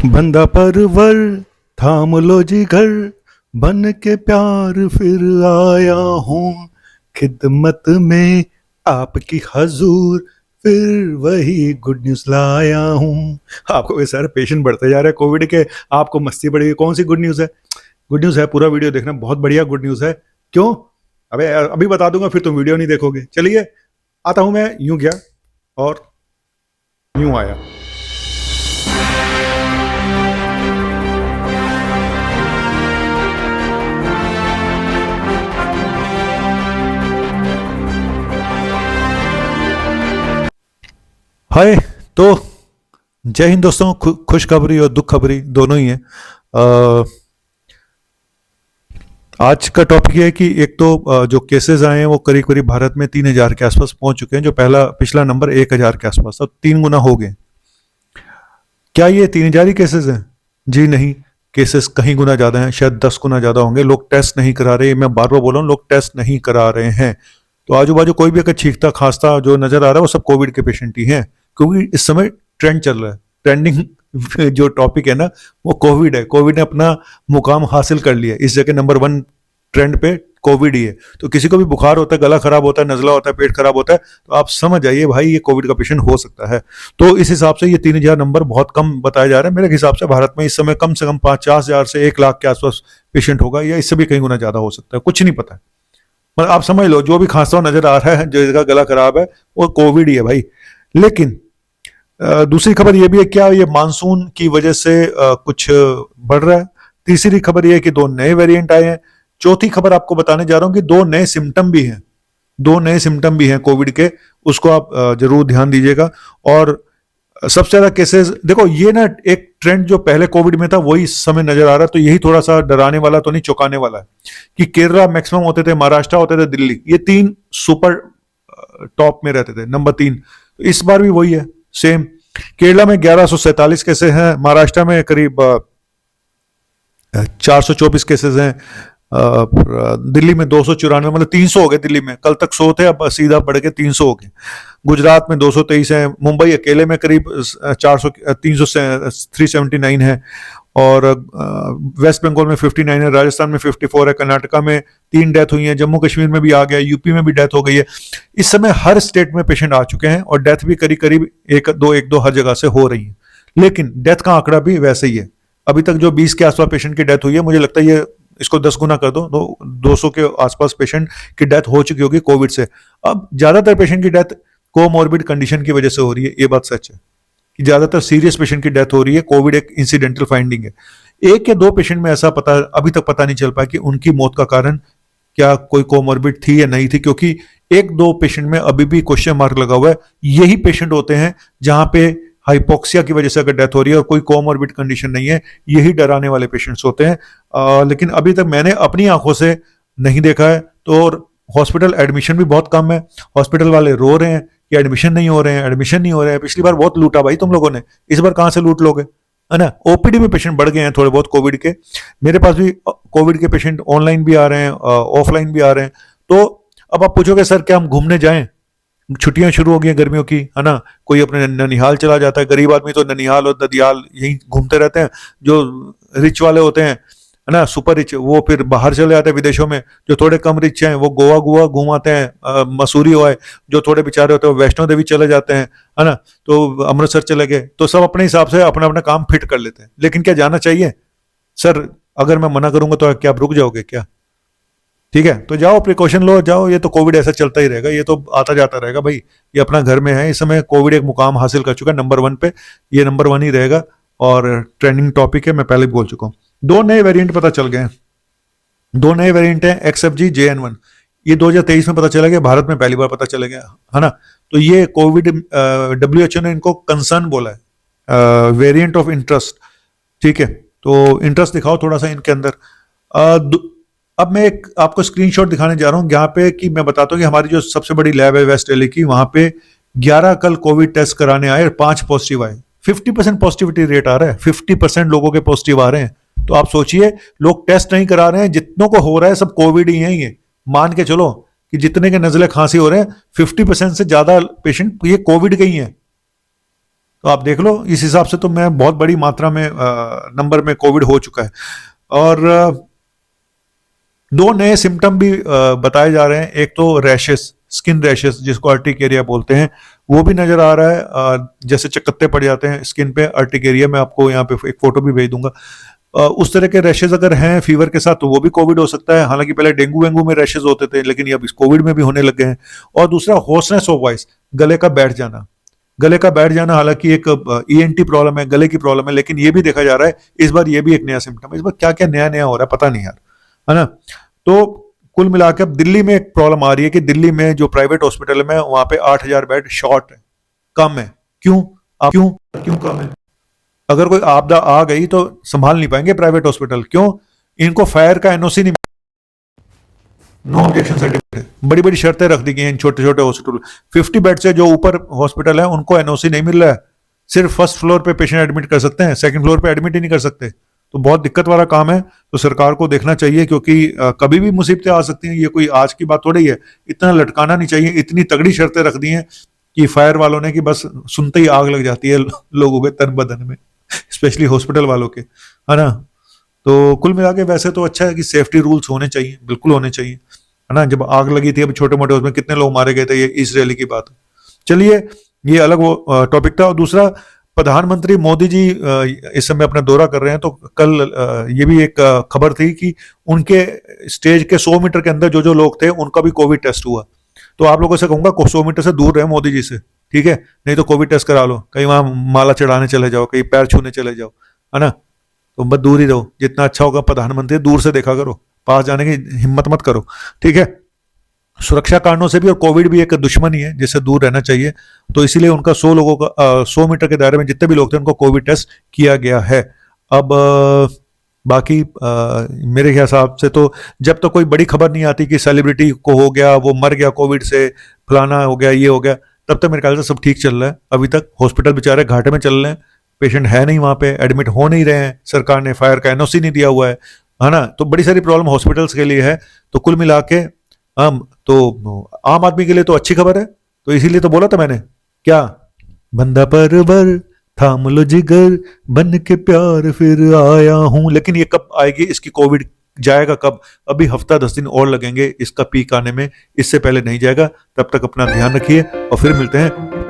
बंदा परवर थाम लो जिगर बन के प्यार फिर आया हूँ खिदमत में आपकी हजूर फिर वही गुड न्यूज लाया हूँ। आपको ये सारे पेशेंट बढ़ते जा रहे हैं कोविड के, आपको मस्ती बढ़ेगी। कौन सी गुड न्यूज है? गुड न्यूज है, पूरा वीडियो देखना, बहुत बढ़िया गुड न्यूज है। क्यों? अबे अभी बता दूंगा, फिर तुम वीडियो नहीं देखोगे। चलिए आता हूं। मैं यूं गया और यूं आया। हाय। तो जय हिंद दोस्तों। खुशखबरी और दुख खबरी दोनों ही है। आज का टॉपिक ये है कि एक तो जो केसेस आए हैं वो करीब करीब भारत में 3,000 के आसपास पहुंच चुके हैं। जो पिछला नंबर 1,000 के आसपास, अब 3 गुना हो गए। क्या ये 3,000 ही केसेस हैं? जी नहीं, केसेस कहीं गुना ज्यादा हैं, शायद 10 गुना ज्यादा होंगे। लोग टेस्ट नहीं करा रहे। मैं बार बार बोल रहा हूँ, लोग टेस्ट नहीं करा रहे हैं। तो आजू बाजू कोई भी अगर छींकता खांसता जो नजर आ रहा है वो सब कोविड के पेशेंट ही हैं, क्योंकि इस समय ट्रेंड चल रहा है। ट्रेंडिंग जो टॉपिक है ना वो कोविड है। कोविड ने अपना मुकाम हासिल कर लिया। इस जगह नंबर 1 ट्रेंड पे कोविड ही है। तो किसी को भी बुखार होता है, गला खराब होता है, नजला होता है, पेट खराब होता है, तो आप समझ जाइए भाई ये कोविड का पेशेंट हो सकता है। तो इस हिसाब से ये 3,000 नंबर बहुत कम बताया जा रहा है। मेरे हिसाब से भारत में इस समय कम से कम 50,000 से 1 लाख के आसपास पेशेंट होगा, या इससे भी कहीं गुना ज्यादा हो सकता है, कुछ नहीं पता है। मतलब आप समझ लो, जो भी खांसता हुआ नजर आ रहा है, जिसका गला खराब है, वो कोविड ही है भाई। लेकिन दूसरी खबर यह भी है, क्या ये मानसून की वजह से कुछ बढ़ रहा है? तीसरी खबर यह है कि 2 नए वेरिएंट आए हैं। चौथी खबर आपको बताने जा रहा हूं कि 2 नए सिम्टम भी हैं। 2 नए सिम्टम भी हैं कोविड के, उसको आप जरूर ध्यान दीजिएगा। और सबसे ज्यादा केसेस देखो, ये ना एक ट्रेंड जो पहले कोविड में था वही इस समय नजर आ रहा है। तो यही थोड़ा सा डराने वाला तो नहीं, चौंकाने वाला है कि केरला मैक्सिमम होते थे, महाराष्ट्र होते थे, दिल्ली, ये 3 सुपर टॉप में रहते थे, नंबर 3। इस बार भी वही है, सेम। केरला में 1147 केसेस हैं, महाराष्ट्र में करीब 424 केसेस हैं, दिल्ली में 294, मतलब 300 हो गए। दिल्ली में कल तक 100 थे, अब सीधा बढ़ के 300 हो गए। गुजरात में 223 है, मुंबई अकेले में करीब 379 है, और वेस्ट बंगाल में 59 है, राजस्थान में 54 है, कर्नाटका में 3 डेथ हुई है, जम्मू कश्मीर में भी आ गया, यूपी में भी डेथ हो गई है। इस समय हर स्टेट में पेशेंट आ चुके हैं, और डेथ भी करीब करीब 1-2 हर जगह से हो रही है। लेकिन डेथ का आंकड़ा भी वैसे ही है। अभी तक जो 20 के आसपास पेशेंट की डेथ हुई है, मुझे लगता है ये इसको 10 गुना कर दो, 200 के आसपास पेशेंट की डेथ हो चुकी होगी कोविड से। अब ज्यादातर पेशेंट की डेथ कोमॉर्बिड कंडीशन की वजह से हो रही है, ये बात सच है कि ज्यादातर सीरियस पेशेंट की डेथ हो रही है। कोविड एक इंसिडेंटल फाइंडिंग है। 1 या 2 पेशेंट में ऐसा अभी तक पता नहीं चल पाया कि उनकी मौत का कारण क्या कोई कोमॉर्बिड थी या नहीं थी, क्योंकि 1-2 पेशेंट में अभी भी क्वेश्चन मार्क लगा हुआ है। यही पेशेंट होते हैं जहां पे हाइपोक्सिया की वजह से अगर डेथ हो रही है और कोई कोमॉर्बिड कंडीशन नहीं है, यही डराने वाले पेशेंट्स होते हैं। लेकिन अभी तक मैंने अपनी आंखों से नहीं देखा है। तो हॉस्पिटल एडमिशन भी बहुत कम है। हॉस्पिटल वाले रो रहे हैं कि एडमिशन नहीं हो रहे हैं, एडमिशन नहीं हो रहे हैं। पिछली बार बहुत लूटा भाई तुम लोगों ने, इस बार कहां से लूट लोगे, है ना। ओपीडी में पेशेंट बढ़ गए हैं थोड़े बहुत कोविड के। मेरे पास भी कोविड के पेशेंट ऑनलाइन भी आ रहे हैं, ऑफलाइन भी आ रहे हैं। तो अब आप पूछोगे सर क्या हम घूमने जाएं? छुट्टियां शुरू हो गई हैं गर्मियों की, है ना। कोई अपने ननिहाल चला जाता है, गरीब आदमी तो ननिहाल और ददियाल यही घूमते रहते हैं। जो रिच वाले होते हैं, है ना, सुपर रिच, वो फिर बाहर चले जाते हैं विदेशों में। जो थोड़े कम रिच हैं वो गोवा गोवा घुमाते हैं, मसूरी हुआ है। जो थोड़े बेचारे होते हैं वो वैष्णो देवी चले जाते हैं, है ना, तो अमृतसर चले गए। तो सब अपने हिसाब से अपना अपना काम फिट कर लेते हैं। लेकिन क्या जाना चाहिए? सर अगर मैं मना करूंगा तो क्या आप रुक जाओगे क्या? ठीक है, तो जाओ, प्रिकॉशन लो, जाओ। ये तो कोविड ऐसा चलता ही रहेगा, ये तो आता जाता रहेगा भाई। ये अपना घर में है। इस समय कोविड एक मुकाम हासिल कर चुका है नंबर 1 पे। ये नंबर 1 ही रहेगा, और ट्रेंडिंग टॉपिक है, मैं पहले भी बोल चुका हूं। 2 नए वेरिएंट पता चल गए हैं। 2 नए वेरिएंट हैं, XFG JN1। ये 2023 में पता चला गया, भारत में पहली बार पता चला गया, है ना। तो ये कोविड WHO ने इनको कंसर्न बोला है, वेरिएंट ऑफ इंटरेस्ट। ठीक है, तो इंटरेस्ट दिखाओ थोड़ा सा इनके अंदर। अब मैं एक आपको स्क्रीनशॉट दिखाने जा रहा हूं, जहां पे कि मैं बताता हूं कि हमारी जो सबसे बड़ी लैब है वेस्ट दिल्ली की, वहां पे 11 कल कोविड टेस्ट कराने आए और 5 पॉजिटिव आए। 50% पॉजिटिविटी रेट आ रहा है, 50% लोगों के पॉजिटिव आ रहे हैं। तो आप सोचिए, लोग टेस्ट नहीं करा रहे हैं, जितनों को हो रहा है सब कोविड ही है। ये मान के चलो कि जितने के नजले खांसी हो रहे हैं, 50% से ज्यादा पेशेंट ये कोविड के ही हैं। तो आप देख लो, इस हिसाब से तो मैं बहुत बड़ी मात्रा में नंबर में कोविड हो चुका है। और दो नए सिम्टम भी बताए जा रहे हैं। एक तो रैशेस, स्किन रैशेस जिसको अर्टिकेरिया बोलते हैं, वो भी नजर आ रहा है। जैसे चकत्ते पड़ जाते हैं स्किन पे, अर्टिकेरिया, मैं आपको यहाँ पे एक फोटो भी भेज दूंगा। उस तरह के रैशेज अगर हैं फीवर के साथ तो वो भी कोविड हो सकता है। हालांकि पहले डेंगू वेंगू में रैशेज होते थे, लेकिन अब इस कोविड में भी होने लग गए हैं। और दूसरा होर्सनेस ऑफ वॉइस, गले का बैठ जाना। गले का बैठ जाना हालांकि एक ईएनटी प्रॉब्लम है, गले की प्रॉब्लम है, लेकिन ये भी देखा जा रहा है इस बार, ये भी एक नया सिम्टम है। इस बार क्या क्या नया नया हो रहा है पता नहीं यार, है ना। तो कुल मिलाकर अब दिल्ली में एक प्रॉब्लम आ रही है कि दिल्ली में जो प्राइवेट हॉस्पिटल में वहां पे 8,000 बेड शॉर्ट है, कम है। क्यों? आप क्यों क्यों कम है? अगर कोई आपदा आ गई तो संभाल नहीं पाएंगे प्राइवेट हॉस्पिटल। क्यों? इनको फायर का एनओसी नहीं, नो ऑब्जेक्शन सर्टिफिकेट, बड़ी बड़ी शर्तें रख दी गई हैं छोटे छोटे हॉस्पिटल। 50 बेड से जो ऊपर हॉस्पिटल है उनको एनओसी नहीं मिल रहा है। सिर्फ फर्स्ट फ्लोर पे पेशेंट एडमिट कर सकते हैं, सेकंड फ्लोर पे एडमिट ही नहीं कर सकते। तो बहुत दिक्कत वाला काम है। तो सरकार को देखना चाहिए, क्योंकि कभी भी मुसीबतें आ सकती हैं, ये कोई आज की बात थोड़ी है। इतना लटकाना नहीं चाहिए। इतनी तगड़ी शर्तें रख दी हैं कि फायर वालों ने कि बस सुनते ही आग लग जाती है लोगों के तन बदन में, स्पेशली हॉस्पिटल वालों के, है ना। तो कुल मिला के वैसे तो अच्छा है कि सेफ्टी रूल्स होने चाहिए, बिल्कुल होने चाहिए, है ना। जब आग लगी थी, अभी छोटे मोटे उसमें कितने लोग मारे गए थे, ये इसराइली की बात है। चलिए, ये अलग वो टॉपिक था। और दूसरा, प्रधानमंत्री मोदी जी इस समय अपना दौरा कर रहे हैं। तो कल ये भी एक खबर थी कि उनके स्टेज के 100 मीटर के अंदर जो जो लोग थे उनका भी कोविड टेस्ट हुआ। तो आप लोगों से कहूंगा 100 मीटर से दूर रहे मोदी जी से, ठीक है। नहीं तो कोविड टेस्ट करा लो, कहीं वहां माला चढ़ाने चले जाओ, कहीं पैर छूने चले जाओ, है ना। तो बस दूर ही रहो। जितना अच्छा होगा प्रधानमंत्री, दूर से देखा करो, पास जाने की हिम्मत मत करो, ठीक है। सुरक्षा कारणों से भी, और कोविड भी एक दुश्मनी है जिससे दूर रहना चाहिए। तो इसीलिए उनका 100 लोगों का 100 मीटर के दायरे में जितने भी लोग थे उनको कोविड टेस्ट किया गया है। अब बाकी मेरे हिसाब से तो जब तक कोई बड़ी खबर नहीं आती कि सेलिब्रिटी को हो गया, वो मर गया कोविड से, फलाना हो गया, ये हो गया, तब तक मेरे ख्याल से सब ठीक चल रहा है। अभी तक हॉस्पिटल बेचारे घाटे में चल रहे हैं, पेशेंट है नहीं वहां पे, एडमिट हो नहीं रहे हैं, सरकार ने फायर का एनओसी नहीं दिया हुआ है ना। तो बड़ी सारी प्रॉब्लम हॉस्पिटल्स के लिए है। तो कुल मिला के तो आम आदमी के लिए तो अच्छी खबर है। तो इसीलिए तो बोला था मैंने, क्या, बंदा परवर थाम लो जिगर, बन के प्यार फिर आया हूं। लेकिन ये कब आएगी इसकी कोविड, जाएगा कब? अभी हफ्ता 10 दिन और लगेंगे इसका पीक आने में, इससे पहले नहीं जाएगा। तब तक अपना ध्यान रखिए और फिर मिलते हैं